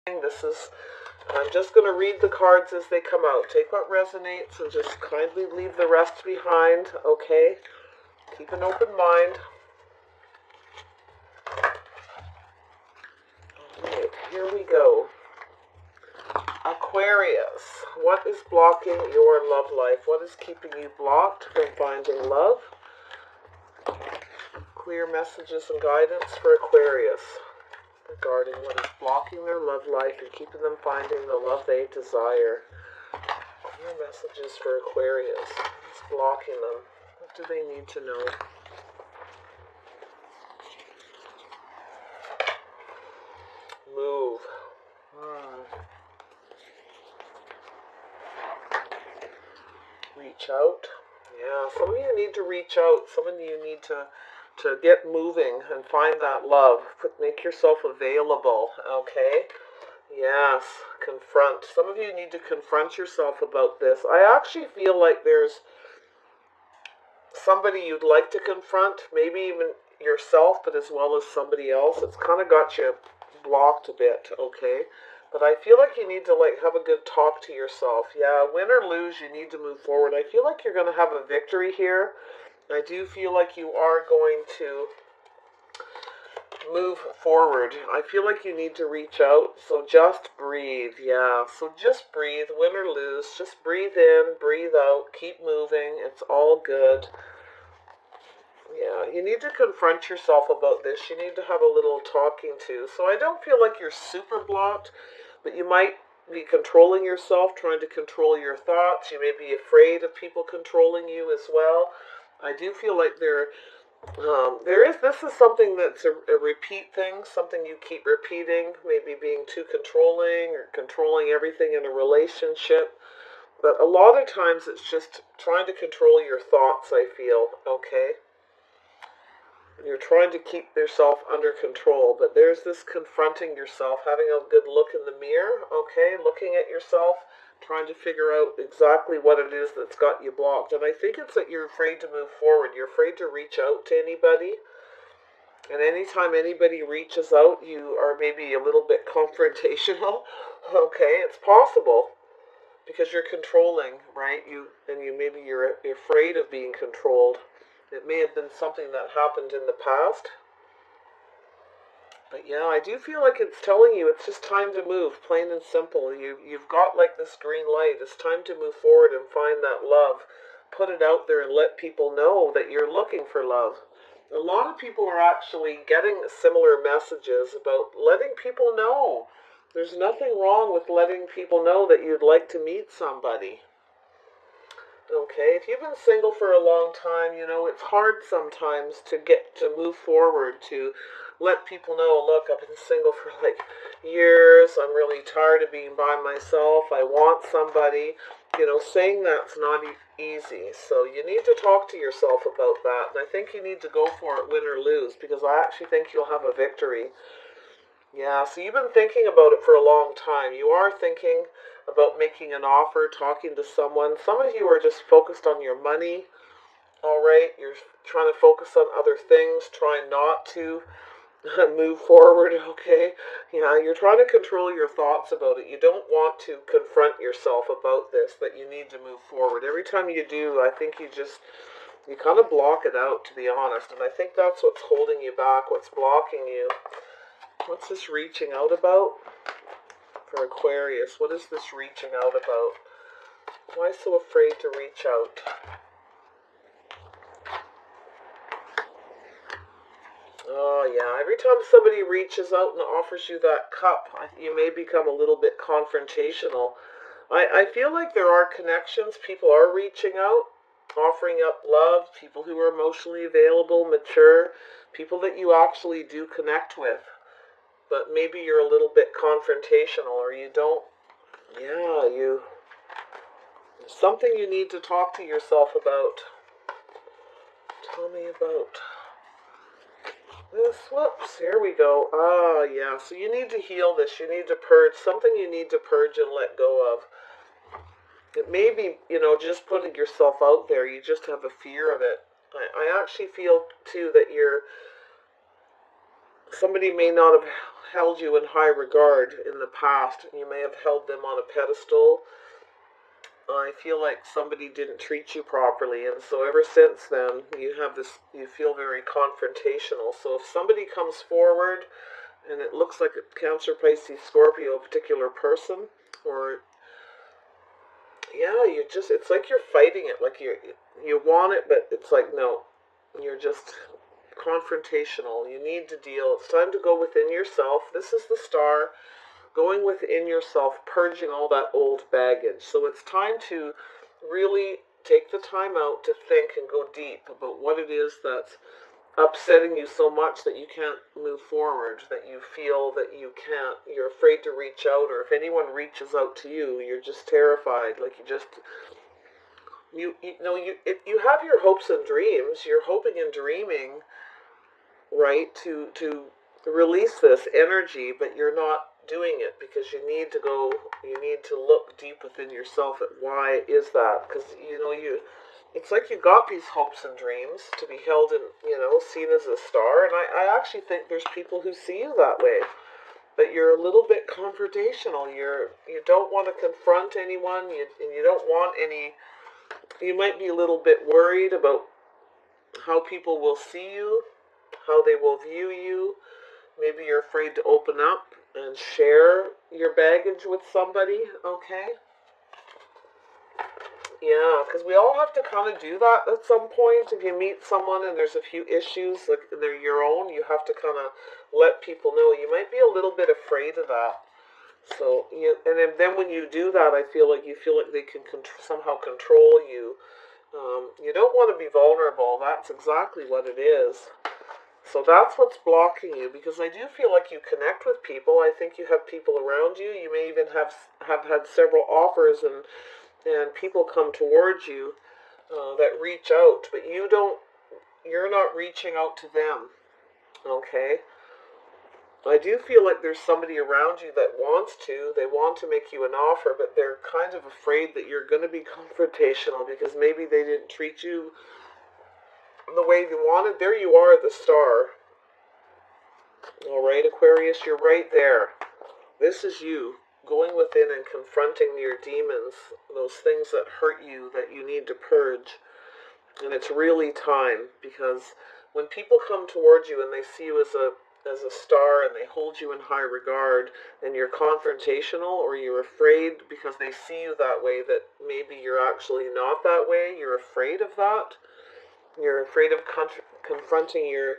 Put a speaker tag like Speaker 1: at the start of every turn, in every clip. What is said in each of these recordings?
Speaker 1: This is, I'm just going to read the cards as they come out. Take what resonates and just kindly leave the rest behind, okay? Keep an open mind. Alright, here we go. Aquarius, what is blocking your love life? What is keeping you blocked from finding love? Clear messages and guidance for Aquarius regarding what is blocking their love life and keeping them finding the love they desire. Clear messages for Aquarius. What's blocking them? What do they need to know? Move. Reach out. Yeah, some of you need to reach out. Some of you need to get moving and find that love. Make yourself available, okay? Yes, confront. Some of you need to confront yourself about this. I actually feel like there's somebody you'd like to confront, maybe even yourself, but as well as somebody else. It's kind of got you blocked a bit, okay? But I feel like you need to have a good talk to yourself. Yeah, win or lose, you need to move forward. I feel like you're going to have a victory here. I do feel like you are going to move forward. I feel like you need to reach out, so just breathe. Yeah, so just breathe, win or lose. Just breathe in, breathe out, keep moving. It's all good. Yeah, you need to confront yourself about this. You need to have a little talking to. So I don't feel like you're super blocked, but you might be controlling yourself, trying to control your thoughts. You may be afraid of people controlling you as well. I do feel like this is something that's a repeat thing, something you keep repeating, maybe being too controlling or controlling everything in a relationship. But a lot of times it's just trying to control your thoughts, I feel, okay? You're trying to keep yourself under control, but there's this confronting yourself, having a good look in the mirror, okay? Looking at yourself, trying to figure out exactly what it is that's got you blocked. And I think it's that you're afraid to move forward. You're afraid to reach out to anybody. And anytime anybody reaches out, you are maybe a little bit confrontational. Okay, it's possible because you're controlling, right? Maybe you're afraid of being controlled. It may have been something that happened in the past. But yeah, I do feel like it's telling you it's just time to move, plain and simple. You've got this green light. It's time to move forward and find that love. Put it out there and let people know that you're looking for love. A lot of people are actually getting similar messages about letting people know. There's nothing wrong with letting people know that you'd like to meet somebody. Okay, if you've been single for a long time, it's hard sometimes to move forward, to let people know, look, I've been single for years, I'm really tired of being by myself, I want somebody. Saying that's not easy, so you need to talk to yourself about that, and I think you need to go for it, win or lose, because I actually think you'll have a victory. Yeah, so you've been thinking about it for a long time. You are thinking about making an offer, talking to someone. Some of you are just focused on your money, all right? You're trying to focus on other things, trying not to move forward, okay? Yeah, you're trying to control your thoughts about it. You don't want to confront yourself about this, that you need to move forward. Every time you do, I think you kind of block it out, to be honest. And I think that's what's holding you back, what's blocking you. What's this reaching out about? For Aquarius, what is this reaching out about? Why so afraid to reach out? Oh yeah, every time somebody reaches out and offers you that cup, you may become a little bit confrontational. I feel like there are connections. People are reaching out, offering up love, people who are emotionally available, mature, people that you actually do connect with. But maybe you're a little bit confrontational, or you don't, something you need to talk to yourself about. Tell me about this. Whoops, here we go. Ah, yeah, so you need to heal this. You need to purge. Something you need to purge and let go of. It may be, just putting yourself out there. You just have a fear of it. I actually feel, too, that you're Somebody may not have held you in high regard in the past. You may have held them on a pedestal. I feel like somebody didn't treat you properly, and so ever since then you have this, you feel very confrontational. So if somebody comes forward and it looks like a Cancer, Pisces, Scorpio, a particular person, or yeah, you just, it's like you're fighting it, like you want it, but it's like no, you're just confrontational. You need to deal. It's time to go within yourself. This is the star, going within yourself, purging all that old baggage. So it's time to really take the time out to think and go deep about what it is that's upsetting you so much that you can't move forward, that you feel that you can't, you're afraid to reach out, or if anyone reaches out to you, you're just terrified, like you just, you know, you have your hopes and dreams, you're hoping and dreaming, right, to release this energy, but you're not doing it because you need to go, you need to look deep within yourself at why is that, because you know, it's like you got these hopes and dreams to be held in, you know, seen as a star, and I actually think there's people who see you that way, but you're a little bit confrontational. You don't want to confront anyone, and you don't want any, you might be a little bit worried about how people will see you, how they will view you. Maybe you're afraid to open up and share your baggage with somebody, okay? Yeah, because we all have to kind of do that at some point. If you meet someone and there's a few issues, like they're your own, you have to kind of let people know. You might be a little bit afraid of that. So, and then when you do that, I feel like you feel like they can somehow control you. You don't want to be vulnerable. That's exactly what it is. So that's what's blocking you, because I do feel like you connect with people. I think you have people around you. You may even have had several offers and people come towards you that reach out, but you're not reaching out to them, okay? I do feel like there's somebody around you that wants to, they want to make you an offer, but they're kind of afraid that you're going to be confrontational because maybe they didn't treat you the way you wanted. There you are, the star. All right, Aquarius, you're right there. This is you going within and confronting your demons, those things that hurt you that you need to purge. And it's really time, because when people come towards you and they see you as a star and they hold you in high regard, and you're confrontational or you're afraid because they see you that way, that maybe you're actually not that way, you're afraid of that. You're afraid of confronting your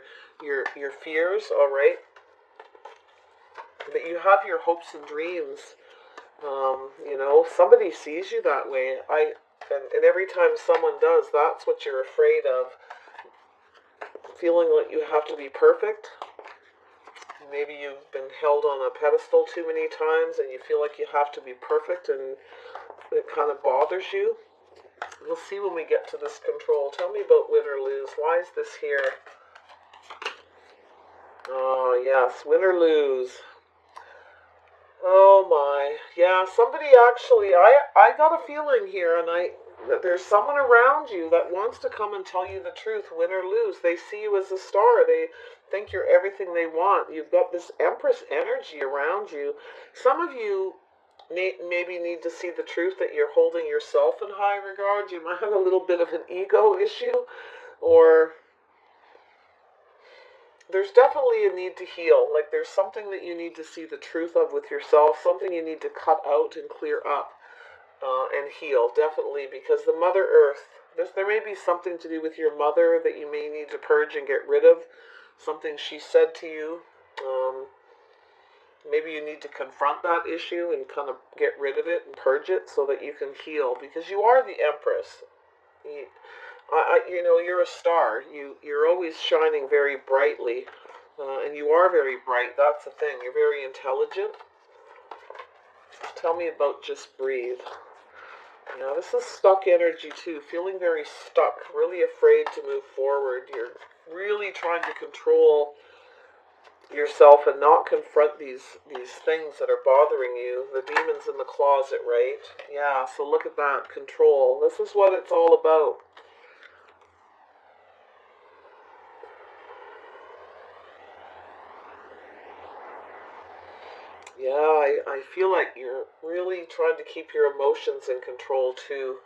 Speaker 1: fears, all right? But you have your hopes and dreams. You know, somebody sees you that way. And every time someone does, that's what you're afraid of. Feeling like you have to be perfect. Maybe you've been held on a pedestal too many times and you feel like you have to be perfect, and it kind of bothers you. We'll see when we get to this control. Tell me about win or lose. Why is this here? Oh, yes, win or lose. Oh my, yeah, somebody actually, I got a feeling here, and that there's someone around you that wants to come and tell you the truth, win or lose. They see you as a star. They think you're everything they want. You've got this Empress energy around you. Some of you maybe need to see the truth that you're holding yourself in high regard. You might have a little bit of an ego issue, or there's definitely a need to heal. Like there's something that you need to see the truth of with yourself, something you need to cut out and clear up and heal, definitely, because the Mother Earth, there may be something to do with your mother that you may need to purge and get rid of, something she said to you. Maybe you need to confront that issue and kind of get rid of it and purge it so that you can heal, because you are the Empress. You know, you're a star. You're always shining very brightly, and you are very bright. That's the thing. You're very intelligent. Tell me about just breathe. Now, this is stuck energy too. Feeling very stuck, really afraid to move forward. You're really trying to control yourself and not confront these things that are bothering you. The demons in the closet, right? Yeah, so look at that. Control. This is what it's all about. Yeah, I feel like you're really trying to keep your emotions in control too.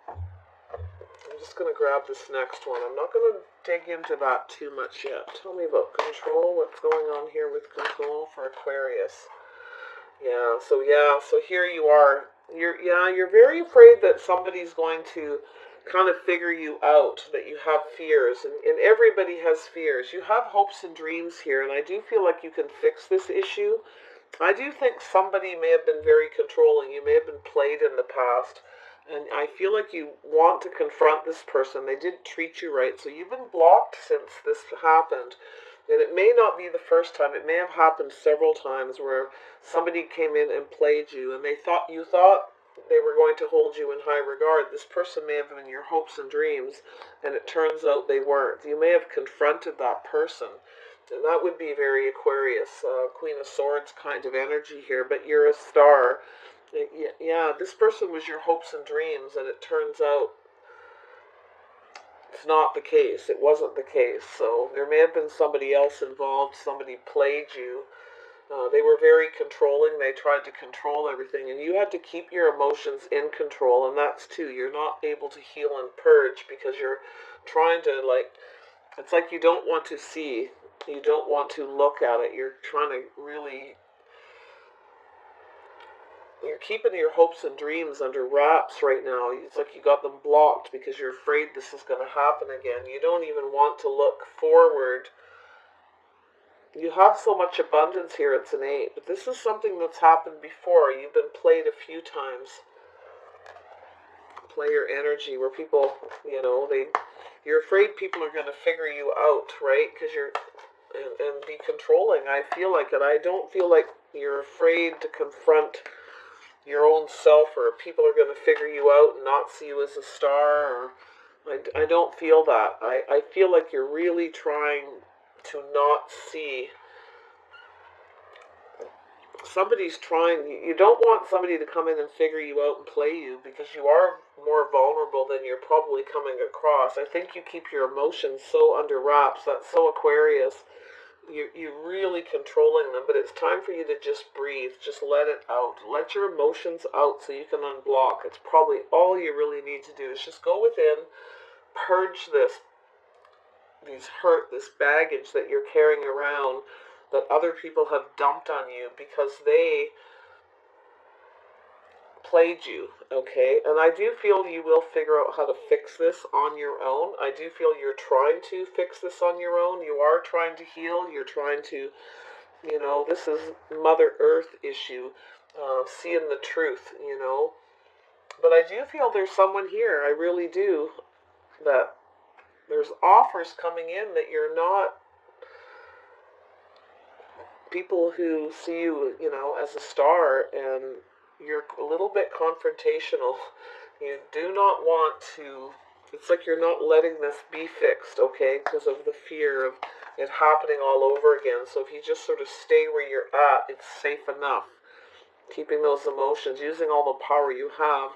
Speaker 1: I'm just going to grab this next one. I'm not going to dig into that too much yet. Tell me about control. What's going on here with control for Aquarius? So here you are. You're very afraid that somebody's going to kind of figure you out, that you have fears, and everybody has fears. You have hopes and dreams here, and I do feel like you can fix this issue. I do think somebody may have been very controlling. You may have been played in the past. And I feel like you want to confront this person. They didn't treat you right. So you've been blocked since this happened. And it may not be the first time. It may have happened several times where somebody came in and played you and you thought they were going to hold you in high regard. This person may have been your hopes and dreams, and it turns out they weren't. You may have confronted that person. And that would be very Aquarius, Queen of Swords kind of energy here, but you're a star. Yeah, this person was your hopes and dreams, and it turns out it's not the case. It wasn't the case. So there may have been somebody else involved. Somebody played you. They were very controlling. They tried to control everything, and you had to keep your emotions in control, and that's too. You're not able to heal and purge because you're trying to, it's like you don't want to see. You don't want to look at it. You're trying to really, you're keeping your hopes and dreams under wraps right now. It's like you got them blocked because you're afraid this is going to happen again. You don't even want to look forward. You have so much abundance here, it's an 8, but this is something that's happened before. You've been played a few times. Player energy where people, you're afraid people are going to figure you out, right? Because and be controlling. I feel like it. I don't feel like you're afraid to confront your own self, or people are going to figure you out and not see you as a star. Or I don't feel that. I feel like you're really trying to not see. Somebody's trying. You don't want somebody to come in and figure you out and play you, because you are more vulnerable than you're probably coming across. I think you keep your emotions so under wraps. That's so Aquarius. You're really controlling them, but it's time for you to just breathe. Just let it out. Let your emotions out so you can unblock. It's probably all you really need to do is just go within, purge these hurt, this baggage that you're carrying around that other people have dumped on you because they played you, okay? And I do feel you will figure out how to fix this on your own. I do feel you're trying to fix this on your own. You are trying to heal. You're trying to, this is Mother Earth issue, seeing the truth. But I do feel there's someone here, I really do, that there's offers coming in that you're not, people who see you, as a star, and you're a little bit confrontational. You do not want to, it's like you're not letting this be fixed, okay, because of the fear of it happening all over again. So if you just sort of stay where you're at, it's safe enough. Keeping those emotions, using all the power you have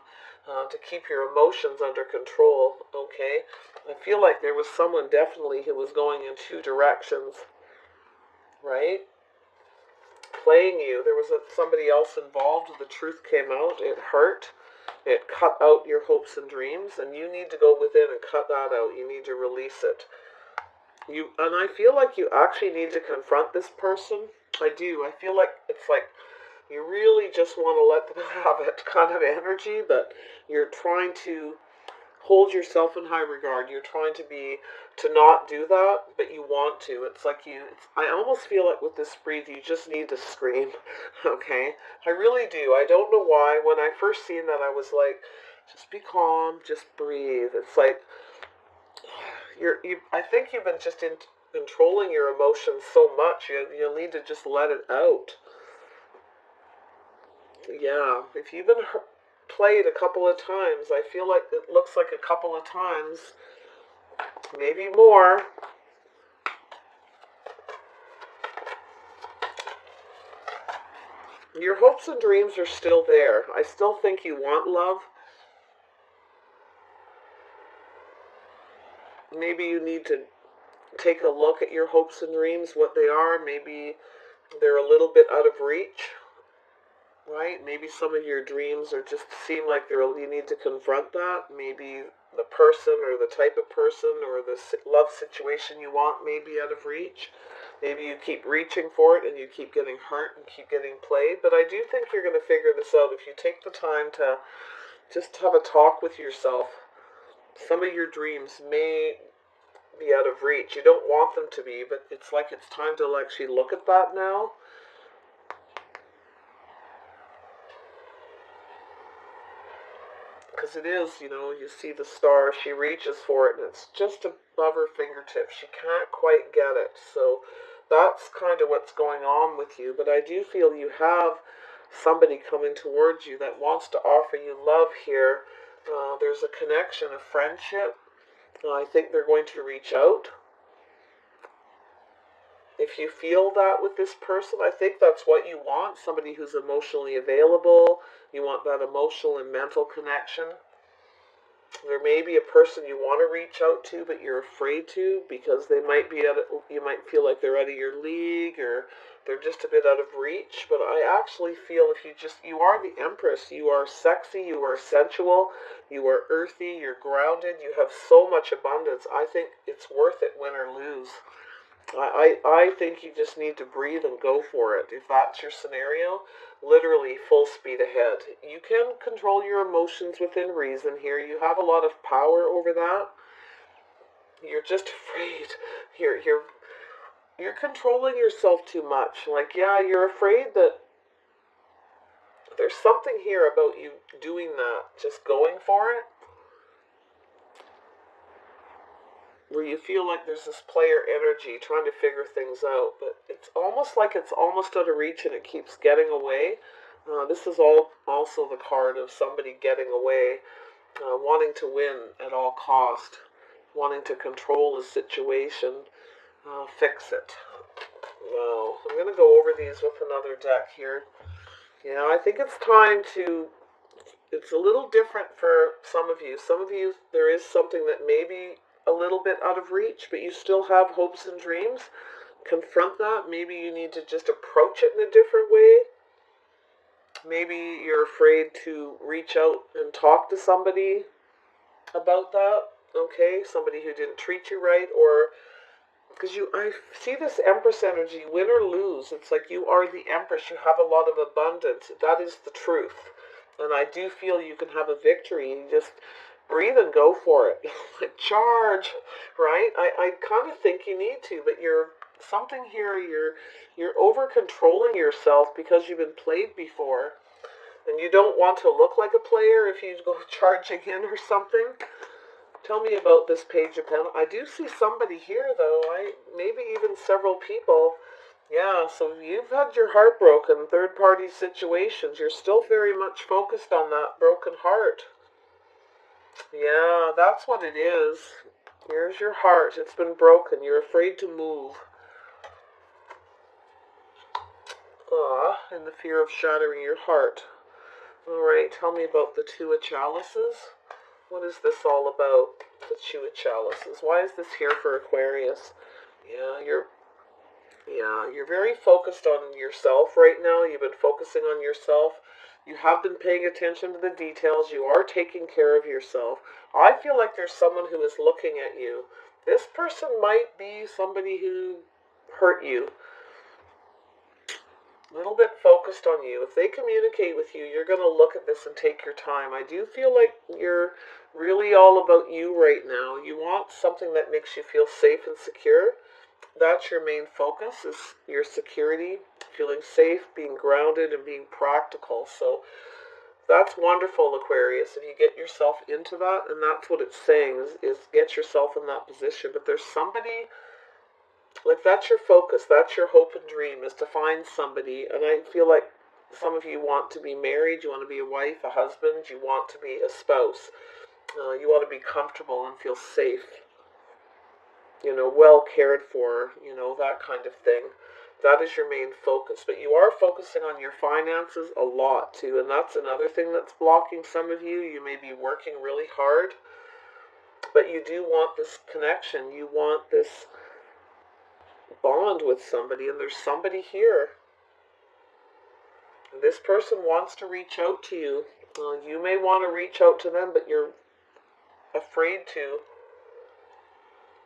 Speaker 1: to keep your emotions under control, okay? I feel like there was someone definitely who was going in two directions, right? Playing you. There was somebody else involved. The truth came out. It hurt. It cut out your hopes and dreams, and you need to go within and cut that out. You need to release it. And I feel like you actually need to confront this person. I do. I feel like it's like you really just want to let them have it kind of energy, but you're trying to hold yourself in high regard. You're trying to not do that, but you want to. It's like I almost feel like with this breathe, you just need to scream, okay? I really do. I don't know why. When I first seen that, I was like, just be calm, just breathe. It's like, I think you've been just controlling your emotions so much, you'll need to just let it out. Yeah, if you've been played a couple of times, I feel like it looks like a couple of times, maybe more. Your hopes and dreams are still there. I still think you want love. Maybe you need to take a look at your hopes and dreams, what they are. Maybe they're a little bit out of reach, right? Maybe some of your dreams are just seem like you need to confront that. Maybe the person or the type of person or the love situation you want may be out of reach. Maybe you keep reaching for it and you keep getting hurt and keep getting played. But I do think you're going to figure this out if you take the time to just have a talk with yourself. Some of your dreams may be out of reach. You don't want them to be, but it's like it's time to actually look at that now. Because it is, you see the star, she reaches for it, and it's just above her fingertips. She can't quite get it. So that's kind of what's going on with you. But I do feel you have somebody coming towards you that wants to offer you love here. There's a connection, a friendship. I think they're going to reach out. If you feel that with this person, I think that's what you want. Somebody who's emotionally available. You want that emotional and mental connection. There may be a person you want to reach out to, but you're afraid to because they might be you might feel like they're out of your league or they're just a bit out of reach. But I actually feel if you are the Empress. You are sexy, you are sensual, you are earthy, you're grounded, you have so much abundance. I think it's worth it, win or lose. I think you just need to breathe and go for it. If that's your scenario, literally full speed ahead. You can control your emotions within reason here. You have a lot of power over that. You're just afraid. You're controlling yourself too much. Like, yeah, you're afraid that there's something here about you doing that, just going for it, where you feel like there's this player energy trying to figure things out, but it's almost like it's almost out of reach and it keeps getting away. This is also the card of somebody getting away, wanting to win at all cost, wanting to control the situation, fix it. Now, I'm going to go over these with another deck here. I think it's time to... It's a little different for some of you. Some of you, there is something that may be a little bit out of reach, but you still have hopes and dreams. Confront that. Maybe you need to just approach it in a different way. Maybe you're afraid to reach out and talk to somebody about that. Okay, somebody who didn't treat you right, or because I see this Empress energy, win or lose. It's like you are the Empress. You have a lot of abundance. That is the truth. And I do feel you can have a victory. You just breathe and go for it. Charge, right? I kind of think you need to, but you're something here. You're over controlling yourself because you've been played before, and you don't want to look like a player if you go charging in or something. Tell me about this Page of Pentacles. I do see somebody here, though. Maybe even several people. Yeah, so you've had your heart broken, third-party situations. You're still very much focused on that broken heart. Yeah, that's what it is. Here's your heart. It's been broken. You're afraid to move. And the fear of shattering your heart. All right, tell me about the Two of Chalices. What is this all about? The Two of Chalices. Why is this here for Aquarius? You're very focused on yourself right now. You've been focusing on yourself. You have been paying attention to the details. You are taking care of yourself. I feel like there's someone who is looking at you. This person might be somebody who hurt you. A little bit focused on you. If they communicate with you, you're going to look at this and take your time. I do feel like you're really all about you right now. You want something that makes you feel safe and secure. That's your main focus, is your security, feeling safe, being grounded, and being practical. So that's wonderful, Aquarius, if you get yourself into that, and that's what it's saying, is get yourself in that position. But there's somebody, like, that's your focus, that's your hope and dream, is to find somebody. And I feel like some of you want to be married, you want to be a wife, a husband, you want to be a spouse. You want to be comfortable and feel safe. Well cared for, that kind of thing. That is your main focus. But you are focusing on your finances a lot too, and that's another thing that's blocking some of you. You may be working really hard, but you do want this connection. You want this bond with somebody, and there's somebody here. This person wants to reach out to you. You may want to reach out to them, but you're afraid to.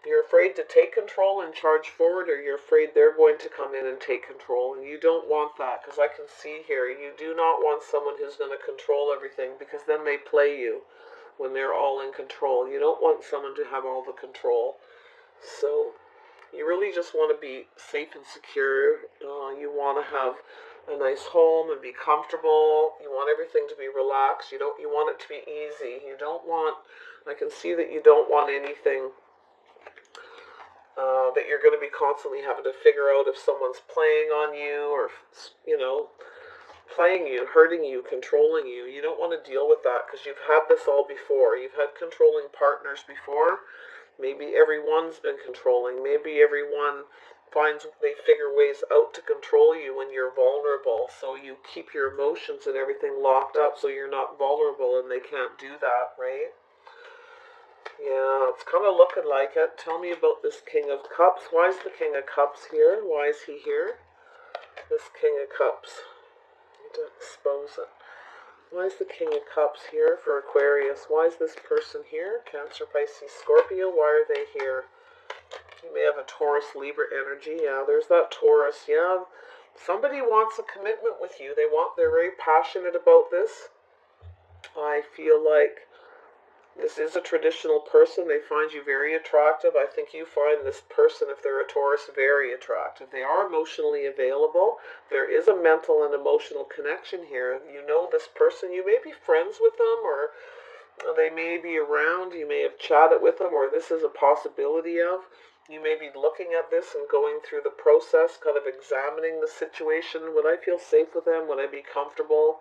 Speaker 1: You're afraid to take control and charge forward, or you're afraid they're going to come in and take control, and you don't want that, because I can see here, you do not want someone who's going to control everything, because then they play you when they're all in control. You don't want someone to have all the control. So you really just want to be safe and secure. You want to have a nice home and be comfortable. You want everything to be relaxed. You want it to be easy. You don't want, I can see that you don't want anything that you're going to be constantly having to figure out if someone's playing on you, or, playing you, hurting you, controlling you. You don't want to deal with that, because you've had this all before. You've had controlling partners before. Maybe everyone's been controlling. Maybe everyone they figure ways out to control you when you're vulnerable. So you keep your emotions and everything locked up so you're not vulnerable, and they can't do that, right? Yeah, it's kind of looking like it. Tell me about this King of Cups. Why is the King of Cups here? Why is he here? This King of Cups. I need to expose it. Why is the King of Cups here for Aquarius? Why is this person here? Cancer, Pisces, Scorpio. Why are they here? You may have a Taurus, Libra energy. Yeah, there's that Taurus. Yeah, somebody wants a commitment with you. They're very passionate about this. I feel like this is a traditional person. They find you very attractive. I think you find this person, if they're a Taurus, very attractive. They are emotionally available. There is a mental and emotional connection here. You know this person. You may be friends with them, or they may be around. You may have chatted with them, or this is a possibility of. You may be looking at this and going through the process, kind of examining the situation. Would I feel safe with them? Would I be comfortable?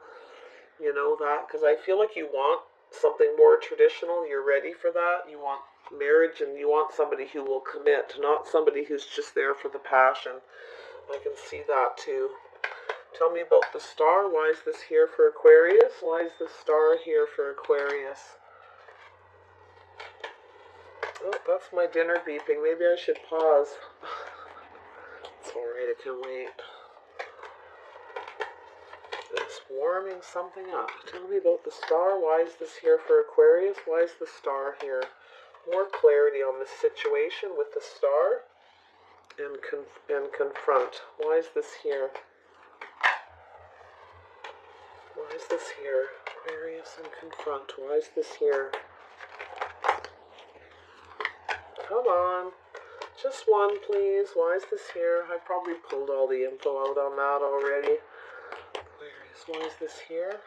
Speaker 1: You know that? Because I feel like you want something more traditional. You're ready for that. You want marriage, and you want somebody who will commit, not somebody who's just there for the passion. I can see that too. Tell me about the star. Why is this here for Aquarius? Why is the star here for Aquarius? Oh, that's my dinner beeping. Maybe I should pause. It's alright, I can wait. It's warming something up. Tell me about the star. Why is this here for Aquarius? Why is the star here? More clarity on this situation with the star and confront. Why is this here? Why is this here? Aquarius and confront. Why is this here? Come on. Just one, please. Why is this here? I probably pulled all the info out on that already. Aquarius, why is this here?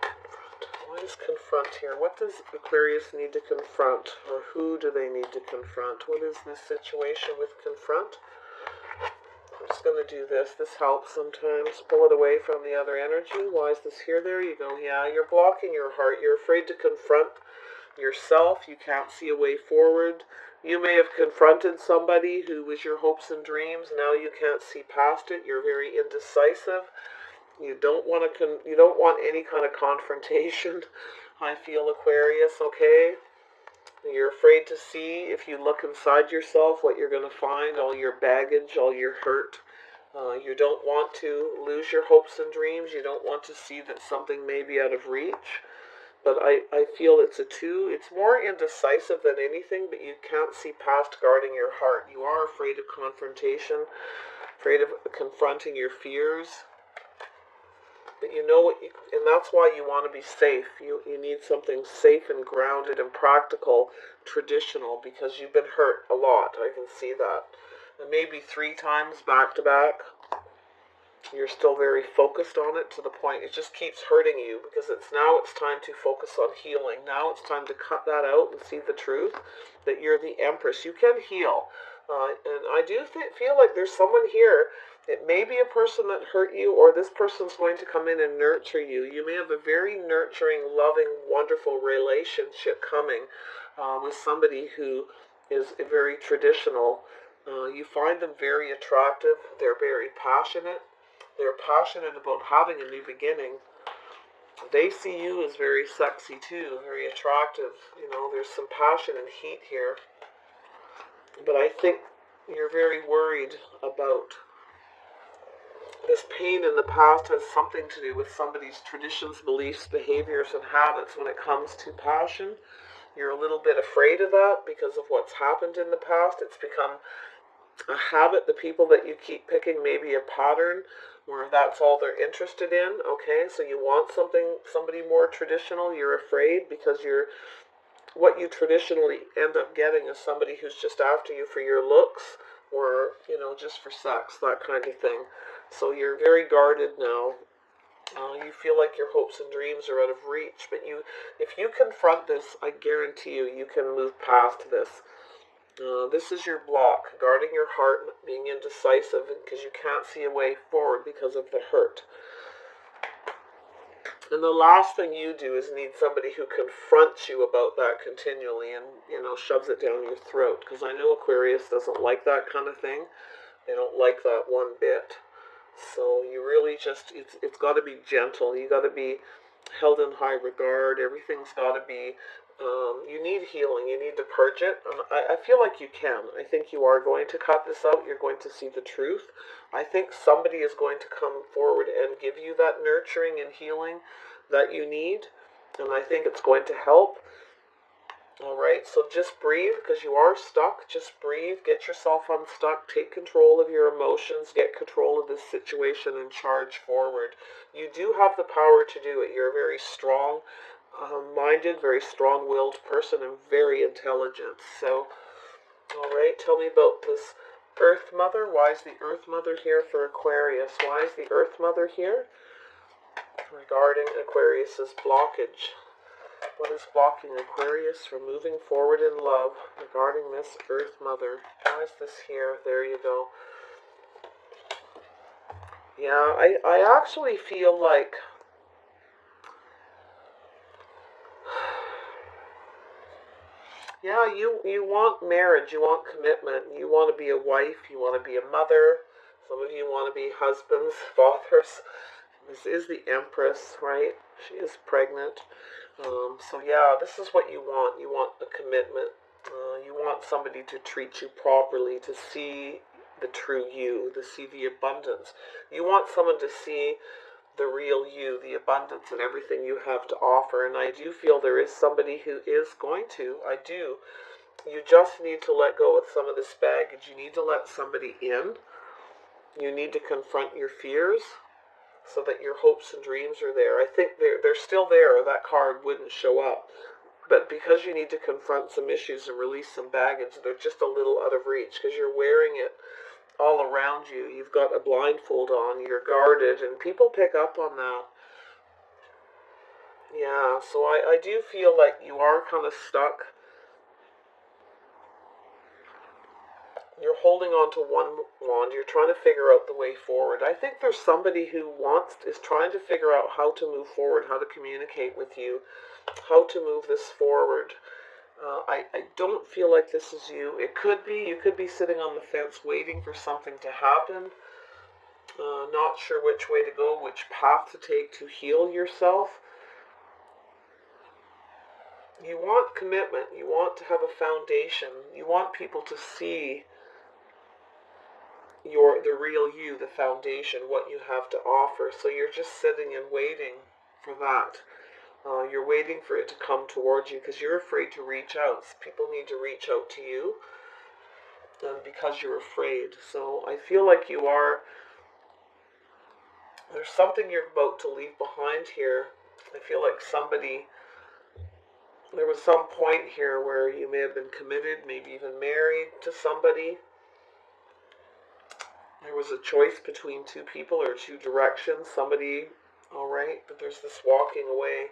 Speaker 1: Confront. Why is confront here? What does Aquarius need to confront? Or who do they need to confront? What is this situation with confront? I'm just going to do this. This helps sometimes. Pull it away from the other energy. Why is this here? There you go. Yeah, you're blocking your heart. You're afraid to confront yourself. You can't see a way forward. You may have confronted somebody who was your hopes and dreams. Now you can't see past it. You're very indecisive. You don't want any kind of confrontation. I feel, Aquarius, okay? You're afraid to see, if you look inside yourself, what you're going to find, all your baggage, all your hurt. You don't want to lose your hopes and dreams. You don't want to see that something may be out of reach. But I feel it's a 2. It's more indecisive than anything, but you can't see past guarding your heart. You are afraid of confrontation, afraid of confronting your fears. But you know what, and that's why you want to be safe. You need something safe and grounded and practical, traditional, because you've been hurt a lot. I can see that. And maybe 3 times back to back. You're still very focused on it to the point it just keeps hurting you, because it's time to focus on healing. Now it's time to cut that out and see the truth, that you're the Empress. You can heal. And I do feel like there's someone here. It may be a person that hurt you, or this person's going to come in and nurture you. You may have a very nurturing, loving, wonderful relationship coming with somebody who is very traditional. You find them very attractive. They're very passionate. They're passionate about having a new beginning. They see you as very sexy too, very attractive. You know, there's some passion and heat here. But I think You're very worried about this pain in the past has something to do with somebody's traditions, beliefs, behaviors, and habits when it comes to passion. You're a little bit afraid of that because of what's happened in the past. It's become a habit. The people that you keep picking may be a pattern where that's all they're interested in. Okay, so you want somebody more traditional. You're afraid because what you traditionally end up getting is somebody who's just after you for your looks, or just for sex, that kind of thing. So you're very guarded now. You feel like your hopes and dreams are out of reach, but if you confront this, I guarantee you can move past this. This is your block, guarding your heart, being indecisive, because you can't see a way forward because of the hurt. And the last thing you do is need somebody who confronts you about that continually and, shoves it down your throat. Because I know Aquarius doesn't like that kind of thing. They don't like that one bit. So you really it's got to be gentle. You got to be held in high regard. Everything's got to be, you need healing. You need to purge it. And I feel like you can. I think you are going to cut this out. You're going to see the truth. I think somebody is going to come forward and give you that nurturing and healing that you need. And I think it's going to help. All right, so just breathe, because you are stuck. Just breathe, get yourself unstuck, take control of your emotions, get control of this situation, and charge forward. You do have the power to do it. You're a very strong-minded, very strong-willed person, and very intelligent. So, all right, tell me about this Earth Mother. Why is the Earth Mother here for Aquarius? Why is the Earth Mother here regarding Aquarius's blockage? What is blocking Aquarius from moving forward in love regarding this Earth Mother? Why is this here? There you go. Yeah, I actually feel like yeah, you want marriage, you want commitment, you want to be a wife, you want to be a mother. Some of you want to be husbands, fathers. This is the Empress, right? She is pregnant. So yeah, this is what you want. You want a commitment. You want somebody to treat you properly, to see the true you, to see the abundance. You want someone to see the real you, the abundance and everything you have to offer. And I do feel there is somebody who is going to. I do. You just need to let go of some of this baggage. You need to let somebody in. You need to confront your fears, so that your hopes and dreams are there. I think they're still there, or that card wouldn't show up. But because you need to confront some issues and release some baggage, they're just a little out of reach, because you're wearing it all around you. You've got a blindfold on, you're guarded, and people pick up on that. Yeah, so I do feel like you are kind of stuck. You're holding on to one wand. You're trying to figure out the way forward. I think there's somebody who is trying to figure out how to move forward, how to communicate with you, how to move this forward. I don't feel like this is you. It could be. You could be sitting on the fence waiting for something to happen. Not sure which way to go, which path to take to heal yourself. You want commitment. You want to have a foundation. You want people to see the real you, the foundation, what you have to offer. So you're just sitting and waiting for that. You're waiting for it to come towards you because you're afraid to reach out. People need to reach out to you because you're afraid. So I feel like there's something you're about to leave behind here. I feel like there was some point here where you may have been committed, maybe even married to somebody. There was a choice between two people or two directions. Somebody, all right, but there's this walking away,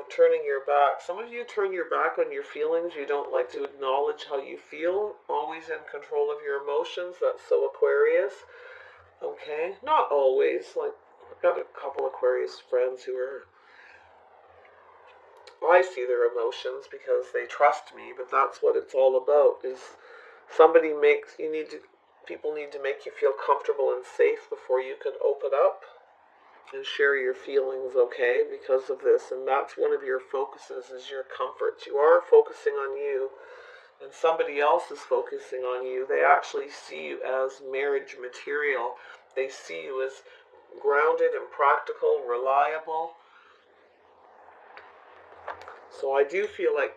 Speaker 1: turning your back. Some of you turn your back on your feelings. You don't like to acknowledge how you feel. Always in control of your emotions. That's so Aquarius. Okay, not always. Like, I've got a couple Aquarius friends who I see their emotions because they trust me, but that's what it's all about, is people need to make you feel comfortable and safe before you can open up and share your feelings, okay, because of this. And that's one of your focuses, is your comfort. You are focusing on you and somebody else is focusing on you, they actually see you as marriage material. They see you as grounded and practical, reliable. So I do feel like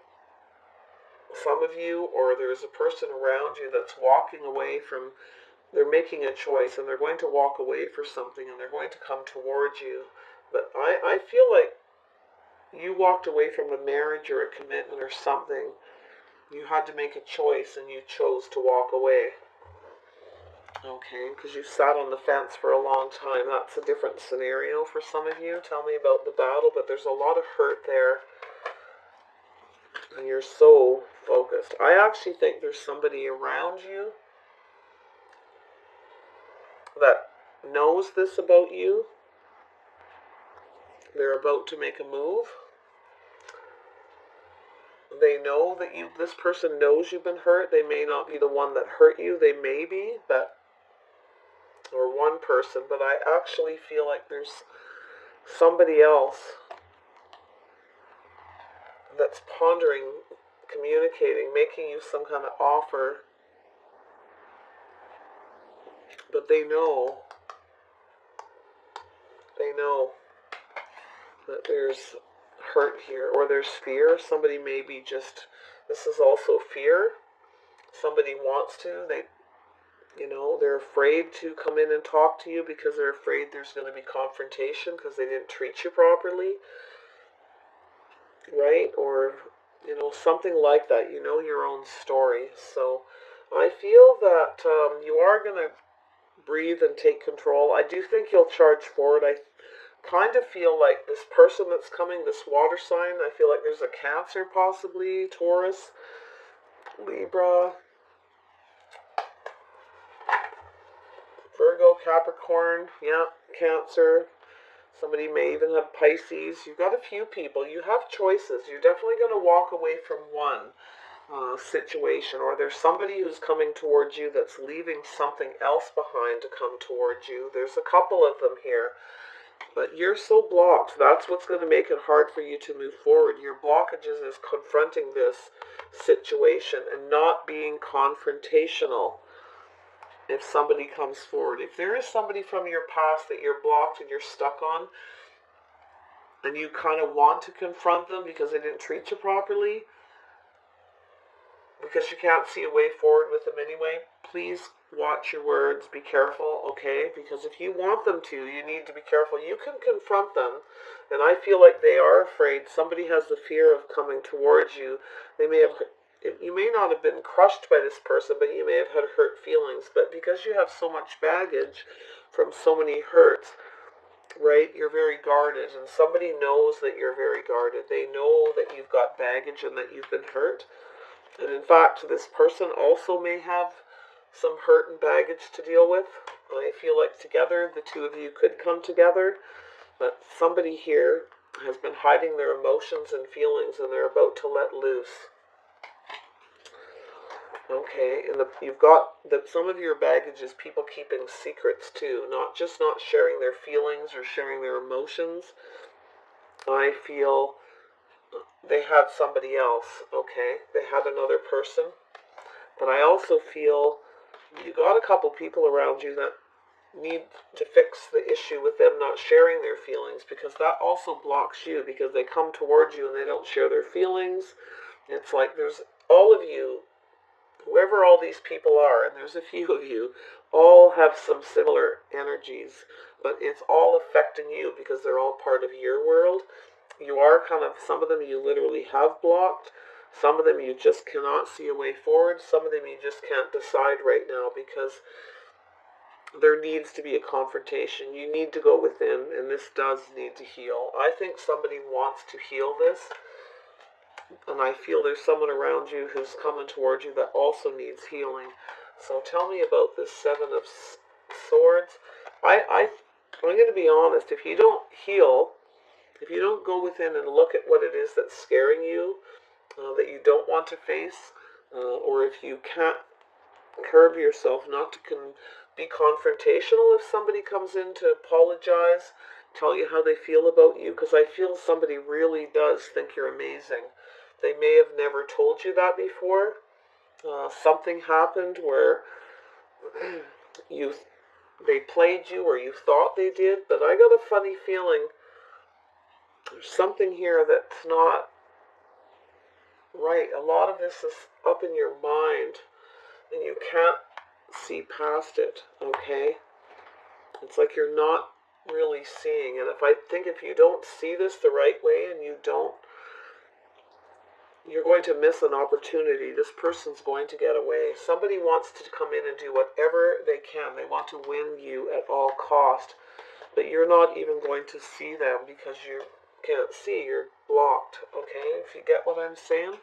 Speaker 1: some of you, or there's a person around you that's walking away from, they're making a choice and they're going to walk away for something and they're going to come towards you. But I feel like you walked away from a marriage or a commitment or something. You had to make a choice and you chose to walk away. Okay, because you sat on the fence for a long time. That's a different scenario for some of you. Tell me about the battle, but there's a lot of hurt there. And you're so focused. I actually think there's somebody around you that knows this about you. They're about to make a move. They know that this person knows you've been hurt. They may not be the one that hurt you. They may be, or one person, but I actually feel like there's somebody else that's pondering, communicating, making you some kind of offer, but they know that there's hurt here, or there's fear. Somebody may be just, this is also fear. Somebody wants to, they're afraid to come in and talk to you because they're afraid there's going to be confrontation because they didn't treat you properly, right? Or, something like that. You know your own story. So I feel that you are going to breathe and take control. I do think you'll charge forward. I kind of feel like this person that's coming, this water sign, I feel like there's a Cancer possibly, Taurus, Libra, Virgo, Capricorn, yeah, Cancer. Somebody may even have Pisces. You've got a few people. You have choices. You're definitely going to walk away from one situation, or there's somebody who's coming towards you that's leaving something else behind to come towards you. There's a couple of them here, but you're so blocked. That's what's going to make it hard for you to move forward. Your blockages is confronting this situation and not being confrontational. If somebody comes forward, if there is somebody from your past that you're blocked and you're stuck on, and you kind of want to confront them because they didn't treat you properly, because you can't see a way forward with them anyway, please watch your words, be careful, okay? Because if you want them to, you need to be careful. You can confront them, and I feel like they are afraid. Somebody has the fear of coming towards you. You may not have been crushed by this person, but you may have had hurt feelings. But because you have so much baggage from so many hurts, right, you're very guarded, and somebody knows that you're very guarded. They know that you've got baggage and that you've been hurt. And in fact, this person also may have some hurt and baggage to deal with. I feel like together, the two of you could come together. But somebody here has been hiding their emotions and feelings, and they're about to let loose. Okay, and you've got some of your baggage is people keeping secrets too, not sharing their feelings or sharing their emotions. I feel they had somebody else, okay? They had another person. But I also feel you got a couple people around you that need to fix the issue with them not sharing their feelings, because that also blocks you, because they come towards you and they don't share their feelings. It's like there's all of you, whoever all these people are, and there's a few of you, all have some similar energies, but it's all affecting you because they're all part of your world. You are some of them you literally have blocked. Some of them you just cannot see a way forward. Some of them you just can't decide right now because there needs to be a confrontation. You need to go within, and this does need to heal. I think somebody wants to heal this, and I feel there's someone around you who's coming towards you that also needs healing. So tell me about this Seven of Swords. I'm going to be honest. If you don't heal, if you don't go within and look at what it is that's scaring you, that you don't want to face, or if you can't curb yourself not to be confrontational if somebody comes in to apologize, tell you how they feel about you, because I feel somebody really does think you're amazing. They may have never told you that before, Something happened where you they played you or you thought they did, but I got a funny feeling there's something here that's not right. A lot of this is up in your mind and you can't see past it, okay? It's like you're not really seeing. And if you don't see this the right way and you're going to miss an opportunity. This person's going to get away. Somebody wants to come in and do whatever they can. They want to win you at all cost. But you're not even going to see them because you can't see. You're blocked, okay? If you get what I'm saying.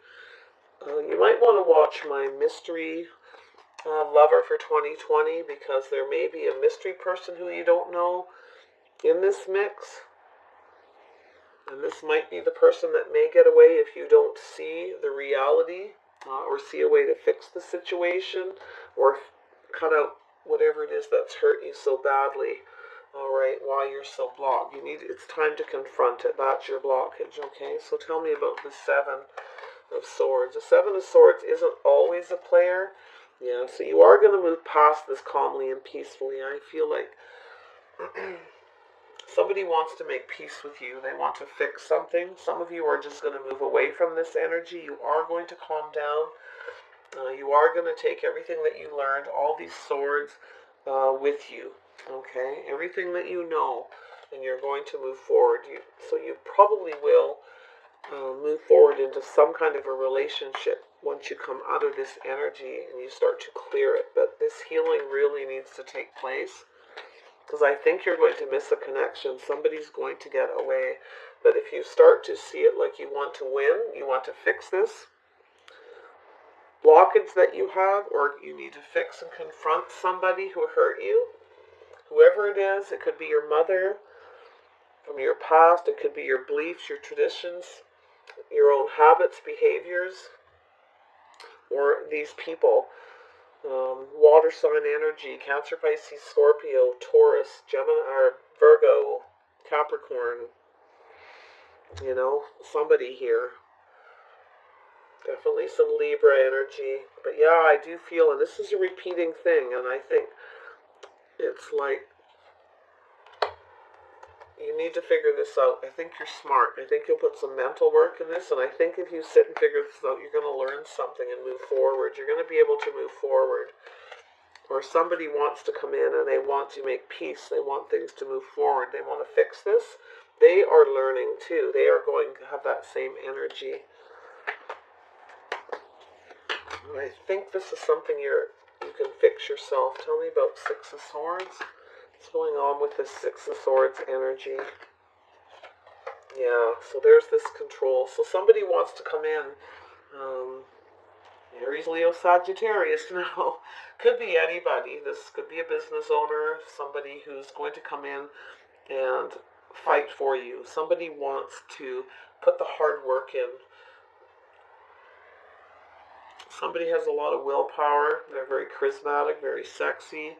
Speaker 1: You might want to watch my mystery lover for 2020 because there may be a mystery person who you don't know in this mix. And this might be the person that may get away if you don't see the reality or see a way to fix the situation or cut out whatever it is that's hurt you so badly. All right, why you're so blocked. It's time to confront it. That's your blockage, okay? So tell me about the Seven of Swords. The Seven of Swords isn't always a player. Yeah, so you are going to move past this calmly and peacefully. I feel like somebody wants to make peace with you. They want to fix something. Some of you are just going to move away from this energy. You are going to calm down. You are going to take everything that you learned, all these swords, with you. Okay? Everything that you know, and you're going to move forward. So you probably will move forward into some kind of a relationship once you come out of this energy and you start to clear it. But this healing really needs to take place. Because I think you're going to miss a connection. Somebody's going to get away. But if you start to see it like you want to win, you want to fix this blockage that you have, or you need to fix and confront somebody who hurt you, whoever it is, it could be your mother from your past, it could be your beliefs, your traditions, your own habits, behaviors, or these people. Water sign energy, Cancer, Pisces, Scorpio, Taurus, Gemini, or Virgo, Capricorn, somebody here. Definitely some Libra energy. But yeah, I do feel, and this is a repeating thing, and I think it's like you need to figure this out. I think you're smart. I think you'll put some mental work in this, and I think if you sit and figure this out, you're going to learn something and move forward. You're going to be able to move forward. Or somebody wants to come in and they want to make peace. They want things to move forward. They want to fix this. They are learning too. They are going to have that same energy. And I think this is something you can fix yourself. Tell me about Six of Swords. What's going on with this Six of Swords energy? Yeah, so there's this control. So somebody wants to come in. Aries, Leo, Sagittarius. No, could be anybody. This could be a business owner, somebody who's going to come in and fight for you. Somebody wants to put the hard work in. Somebody has a lot of willpower. They're very charismatic, very sexy.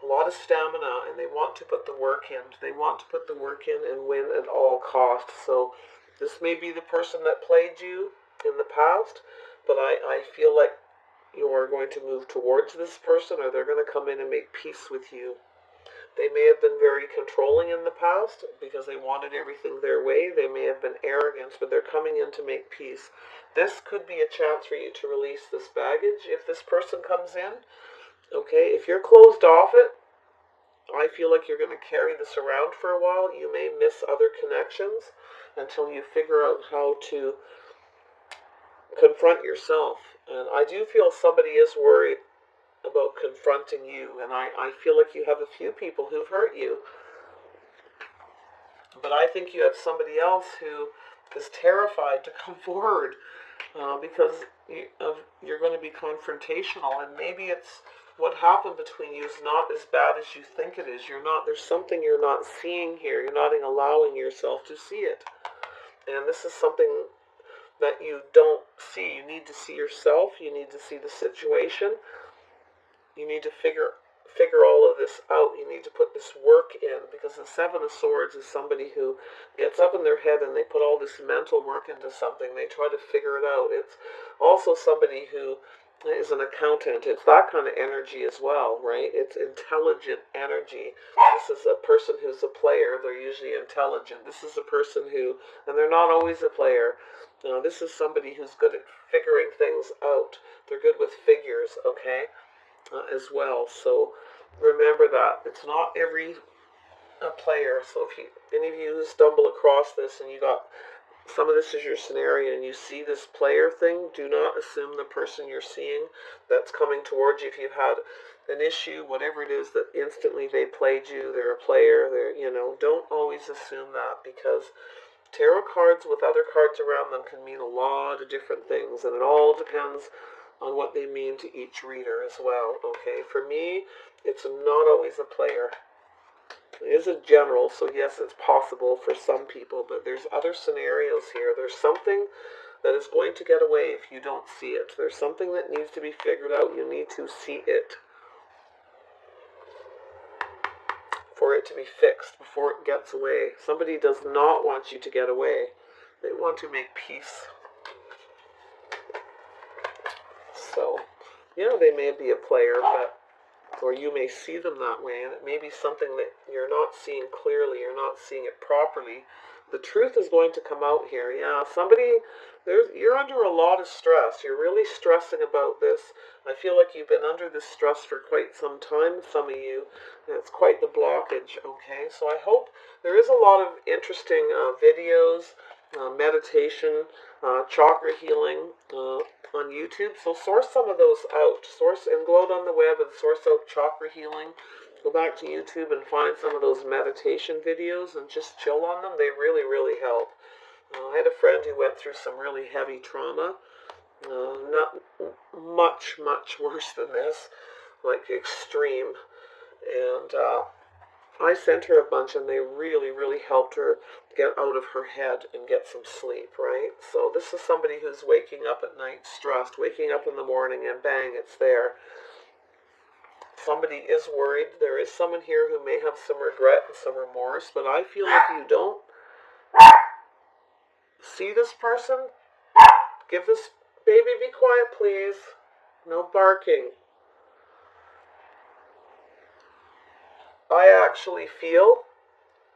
Speaker 1: A lot of stamina, and they want to put the work in. They want to put the work in and win at all costs. So this may be the person that played you in the past, but I feel like you are going to move towards this person, or they're going to come in and make peace with you. They may have been very controlling in the past because they wanted everything their way. They may have been arrogant, but they're coming in to make peace. This could be a chance for you to release this baggage if this person comes in. Okay, if you're closed off it, I feel like you're going to carry this around for a while. You may miss other connections until you figure out how to confront yourself. And I do feel somebody is worried about confronting you, and I feel like you have a few people who've hurt you, but I think you have somebody else who is terrified to come forward because you're going to be confrontational, and maybe it's what happened between you is not as bad as you think it is. There's something you're not seeing here. You're not allowing yourself to see it, and this is something that you don't see. You need to see yourself. You need to see the situation. You need to figure figure all of this out. You need to put this work in, because the Seven of Swords is somebody who gets up in their head and they put all this mental work into something. They try to figure it out. It's also somebody who is an accountant. It's that kind of energy as well, right? It's intelligent energy. This is a person who's a player. They're usually intelligent. This is a person who, and they're not always a player. This is somebody who's good at figuring things out. They're good with figures, okay, as well. So remember that. It's not every player. So if any of you stumble across this and you got some of this is your scenario and you see this player thing, do not assume the person you're seeing that's coming towards you. If you've had an issue, whatever it is, that instantly they played you, they're a player, don't always assume that, because tarot cards with other cards around them can mean a lot of different things, and it all depends on what they mean to each reader as well, okay? For me, it's not always a player. It is a general, so yes, it's possible for some people, but there's other scenarios here. There's something that is going to get away if you don't see it. There's something that needs to be figured out. You need to see it for it to be fixed before it gets away. Somebody does not want you to get away. They want to make peace. So, they may be a player, or you may see them that way, and it may be something that you're not seeing clearly, you're not seeing it properly. The truth is going to come out here. Yeah, you're under a lot of stress. You're really stressing about this. I feel like you've been under this stress for quite some time, some of you, and it's quite the blockage, okay? So I hope there is a lot of interesting videos, meditation, chakra healing on YouTube. So source some of those out. Go out on the web and source out chakra healing. Go back to YouTube and find some of those meditation videos and just chill on them. They really, really help. I had a friend who went through some really heavy trauma. Not much, much worse than this. Like extreme. And I sent her a bunch, and they really, really helped her get out of her head and get some sleep, right? So this is somebody who's waking up at night stressed, waking up in the morning, and bang, it's there. Somebody is worried. There is someone here who may have some regret and some remorse, but I feel like you don't see this person. Give this baby, be quiet, please. No barking. I actually feel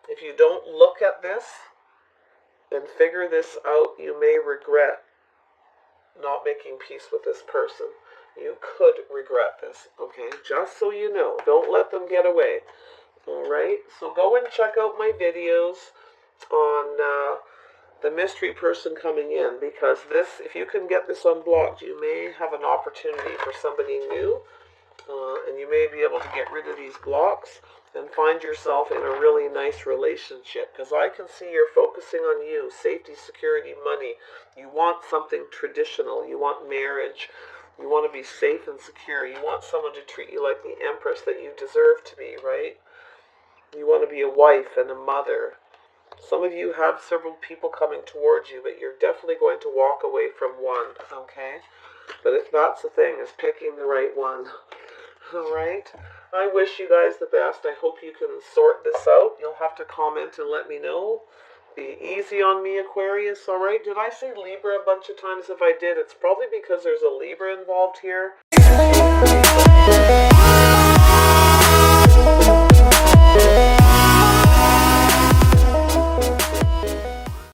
Speaker 1: if you don't look at this and figure this out, you may regret not making peace with this person. You could regret this, okay? Just so you know. Don't let them get away. Alright? So go and check out my videos on the mystery person coming in, because if you can get this unblocked, you may have an opportunity for somebody new, and you may be able to get rid of these blocks and find yourself in a really nice relationship, because I can see you're focusing on you, safety, security, money. You want something traditional. You want marriage. You want to be safe and secure. You want someone to treat you like the empress that you deserve to be, right? You want to be a wife and a mother. Some of you have several people coming towards you, but you're definitely going to walk away from one, okay? But that's the thing, is picking the right one. Alright? I wish you guys the best. I hope you can sort this out. You'll have to comment and let me know. Be easy on me, Aquarius, alright? Did I say Libra a bunch of times? If I did, it's probably because there's a Libra involved here.